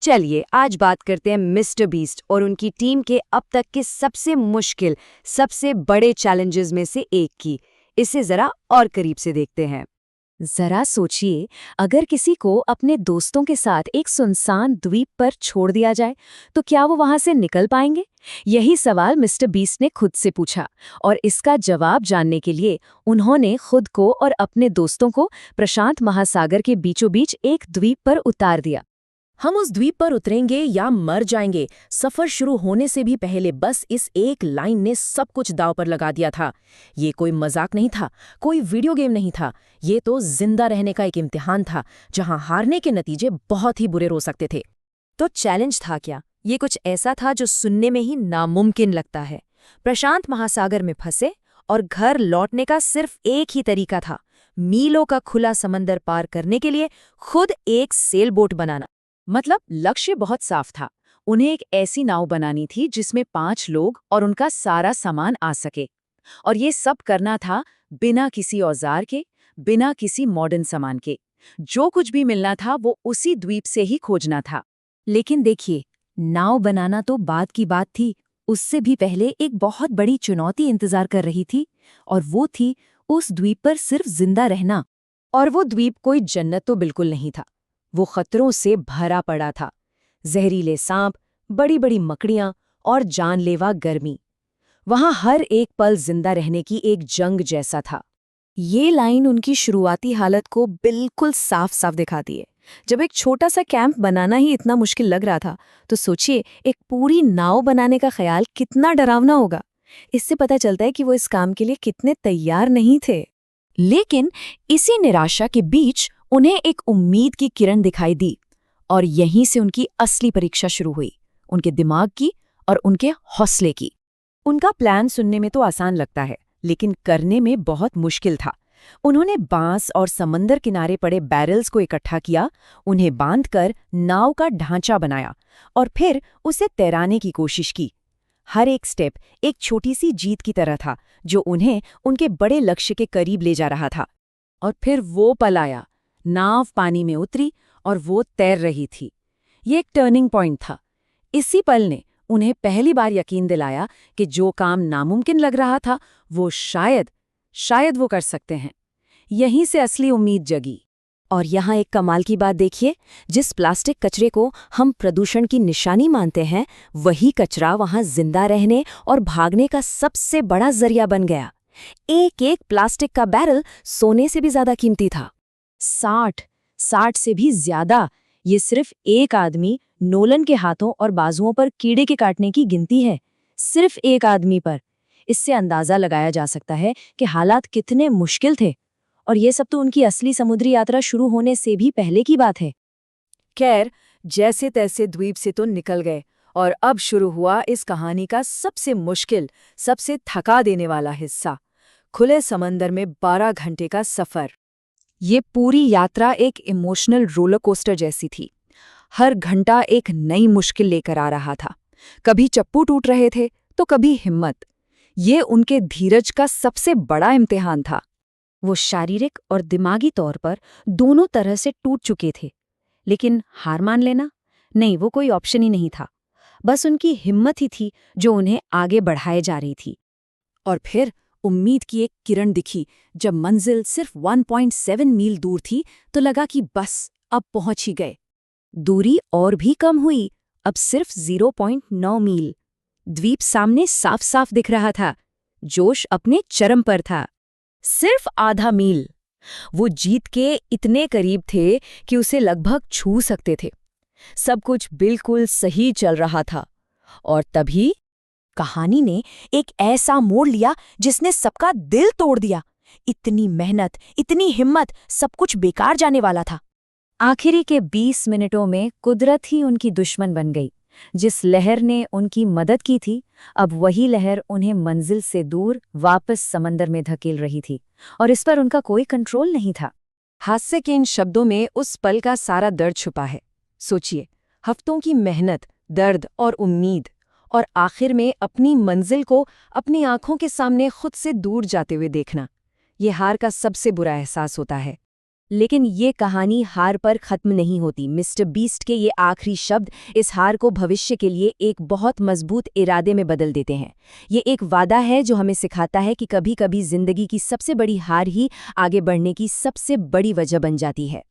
चलिए आज बात करते हैं मिस्टर बीस्ट और उनकी टीम के अब तक के सबसे मुश्किल, सबसे बड़े चैलेंजेस में से एक की। इसे जरा और करीब से देखते हैं। जरा सोचिए, अगर किसी को अपने दोस्तों के साथ एक सुनसान द्वीप पर छोड़ दिया जाए, तो क्या वो वहां से निकल पाएंगे? यही सवाल मिस्टर बीस्ट ने खुद से पूछा, और इसका जवाब जानने के लिए उन्होंने खुद को और अपने दोस्तों को प्रशांत महासागर के बीचों बीच एक द्वीप पर उतार दिया। हम उस द्वीप पर उतरेंगे या मर जाएंगे, सफर शुरू होने से भी पहले बस इस एक लाइन ने सब कुछ दांव पर लगा दिया था। ये कोई मजाक नहीं था, कोई वीडियो गेम नहीं था। ये तो जिंदा रहने का एक इम्तिहान था, जहां हारने के नतीजे बहुत ही बुरे हो सकते थे। तो चैलेंज था क्या? ये कुछ ऐसा था जो सुनने में ही नामुमकिन लगता है। प्रशांत महासागर में फंसे और घर लौटने का सिर्फ एक ही तरीका था, मीलों का खुला समंदर पार करने के लिए खुद एक सेल बोट बनाना। मतलब लक्ष्य बहुत साफ था। उन्हें एक ऐसी नाव बनानी थी जिसमें 5 लोग और उनका सारा सामान आ सके। और ये सब करना था बिना किसी औजार के, बिना किसी मॉडर्न सामान के। जो कुछ भी मिलना था वो उसी द्वीप से ही खोजना था। लेकिन देखिए, नाव बनाना तो बाद की बात थी। उससे भी पहले एक बहुत बड़ी चुनौती इंतजार कर रही थी, और वो थी उस द्वीप पर सिर्फ जिंदा रहना। और वो द्वीप कोई जन्नत तो बिल्कुल नहीं था। वो खतरों से भरा पड़ा था। जहरीले सांप, बड़ी बड़ी मकड़ियां और जानलेवा गर्मी। वहां हर एक पल जिंदा रहने की एक जंग जैसा था। ये लाइन उनकी शुरुआती हालत को बिल्कुल साफ साफ दिखाती है। जब एक छोटा सा कैंप बनाना ही इतना मुश्किल लग रहा था, तो सोचिए एक पूरी नाव बनाने का ख्याल कितना डरावना होगा। इससे पता चलता है कि वो इस काम के लिए कितने तैयार नहीं थे। लेकिन इसी निराशा के बीच उन्हें एक उम्मीद की किरण दिखाई दी, और यहीं से उनकी असली परीक्षा शुरू हुई, उनके दिमाग की और उनके हौसले की। उनका प्लान सुनने में तो आसान लगता है, लेकिन करने में बहुत मुश्किल था। उन्होंने बांस और समंदर किनारे पड़े बैरल्स को इकट्ठा किया, उन्हें बांधकर नाव का ढांचा बनाया और फिर उसे तैराने की कोशिश की। हर एक स्टेप एक छोटी सी जीत की तरह था, जो उन्हें उनके बड़े लक्ष्य के करीब ले जा रहा था। और फिर वो पल आया, नाव पानी में उतरी और वो तैर रही थी। ये एक टर्निंग पॉइंट था। इसी पल ने उन्हें पहली बार यकीन दिलाया कि जो काम नामुमकिन लग रहा था, वो शायद वो कर सकते हैं। यहीं से असली उम्मीद जगी। और यहाँ एक कमाल की बात देखिए, जिस प्लास्टिक कचरे को हम प्रदूषण की निशानी मानते हैं, वही कचरा वहाँ जिंदा रहने और भागने का सबसे बड़ा जरिया बन गया। एक एक प्लास्टिक का बैरल सोने से भी ज्यादा कीमती था। 60 से भी ज्यादा। ये सिर्फ एक आदमी नोलन के हाथों और बाजुओं पर कीड़े के काटने की गिनती है। सिर्फ एक आदमी पर। इससे अंदाजा लगाया जा सकता है कि हालात कितने मुश्किल थे। और ये सब तो उनकी असली समुद्री यात्रा शुरू होने से भी पहले की बात है। खैर, जैसे तैसे द्वीप से तो निकल गए, और अब शुरू हुआ इस कहानी का सबसे मुश्किल, सबसे थका देने वाला हिस्सा। खुले समंदर में 12 घंटे का सफर। ये पूरी यात्रा एक इमोशनल रोलर कोस्टर जैसी थी। हर घंटा एक नई मुश्किल लेकर आ रहा था। कभी चप्पू टूट रहे थे, तो कभी हिम्मत। ये उनके धीरज का सबसे बड़ा इम्तिहान था। वो शारीरिक और दिमागी तौर पर दोनों तरह से टूट चुके थे। लेकिन हार मान लेना? नहीं, वो कोई ऑप्शन ही नहीं था। बस उनकी हिम्मत ही थी जो उन्हें आगे बढ़ाए जा रही थी। और फिर उम्मीद की एक किरण दिखी। जब मंजिल सिर्फ 1.7 मील दूर थी, तो लगा कि बस अब पहुंच ही गए। दूरी और भी कम हुई, अब सिर्फ 0.9 मील। द्वीप सामने साफ साफ दिख रहा था। जोश अपने चरम पर था। सिर्फ आधा मील। वो जीत के इतने करीब थे कि उसे लगभग छू सकते थे। सब कुछ बिल्कुल सही चल रहा था। और तभी कहानी ने एक ऐसा मोड़ लिया जिसने सबका दिल तोड़ दिया। इतनी मेहनत, इतनी हिम्मत, सब कुछ बेकार जाने वाला था। आखिरी के 20 मिनटों में कुदरत ही उनकी दुश्मन बन गई। जिस लहर ने उनकी मदद की थी, अब वही लहर उन्हें मंजिल से दूर वापस समंदर में धकेल रही थी, और इस पर उनका कोई कंट्रोल नहीं था। हास्य के इन शब्दों में उस पल का सारा दर्द छुपा है। सोचिए, हफ्तों की मेहनत, दर्द और उम्मीद, और आखिर में अपनी मंजिल को अपनी आंखों के सामने खुद से दूर जाते हुए देखना। ये हार का सबसे बुरा एहसास होता है। लेकिन ये कहानी हार पर खत्म नहीं होती। मिस्टर बीस्ट के ये आखिरी शब्द इस हार को भविष्य के लिए एक बहुत मजबूत इरादे में बदल देते हैं। ये एक वादा है जो हमें सिखाता है कि कभी-कभी जिंदगी की सबसे बड़ी हार ही आगे बढ़ने की सबसे बड़ी वजह बन जाती है।